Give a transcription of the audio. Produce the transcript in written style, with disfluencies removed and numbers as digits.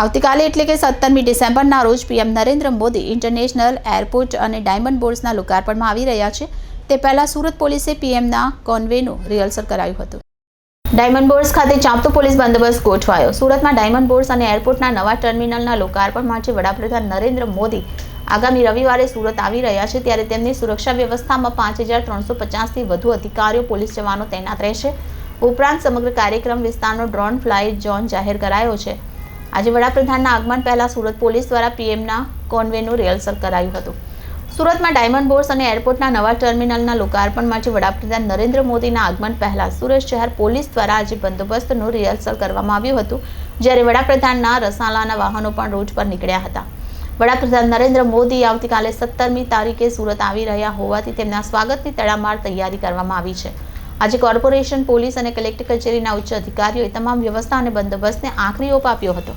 આવતીકાલે એટલે કે 17મી ડિસેમ્બરના રોજ PM Narendra Modi international airport અને ડાયમંડ બોર્ડ્સના લોકાર્પણમાં આવી રહ્યા છે. તે પહેલાં સુરત પોલીસે પીએમના કોન્વેનું રિહર્સલ કરાયું હતું. ડાયમંડ બોર્ડ્સ ખાતે ચાંપતો પોલીસ બંદોબસ્ત ગોઠવાયો. સુરતમાં ડાયમંડ બોર્ડ્સ અને એરપોર્ટના નવા ટર્મિનલના લોકાર્પણ માટે વડાપ્રધાન નરેન્દ્ર મોદી આગામી રવિવારે સુરત આવી રહ્યા છે, ત્યારે તેમની સુરક્ષા વ્યવસ્થામાં 5350થી વધુ અધિકારીઓ, પોલીસ જવાનો તૈનાત રહેશે. ઉપરાંત સમગ્ર કાર્યક્રમ વિસ્તારનો ડ્રોન ફ્લાય ઝોન જાહેર કરાયો છે. આજે વડાપ્રધાનના આગમન પહેલા સુરત પોલીસ દ્વારા પીએમના કોન્વેનું રિહર્સલ કરાયું હતું. સુરતમાં ડાયમંડ બોર્ડ્સ અને એરપોર્ટના નવા ટર્મિનલના લોકાર્પણ માટે વડાપ્રધાન નરેન્દ્ર મોદીના આગમન પહેલા સુરત શહેર પોલીસ દ્વારા આજે બંદોબસ્તનું રિહર્સલ કરવામાં આવ્યું હતું, જ્યારે વડાપ્રધાનના રસાલાના વાહનો પણ રોડ પર નીકળ્યા હતા. વડાપ્રધાન નરેન્દ્ર મોદી આવતીકાલે 17મી તારીખે સુરત આવી રહ્યા હોવાથી તેમના સ્વાગતની તડામાર તૈયારી કરવામાં આવી છે. આજે કોર્પોરેશન, પોલીસ અને કલેક્ટર કચેરીના ઉચ્ચ અધિકારીઓએ તમામ વ્યવસ્થા અને બંદોબસ્તને આખરી ઓપ આપ્યો હતો.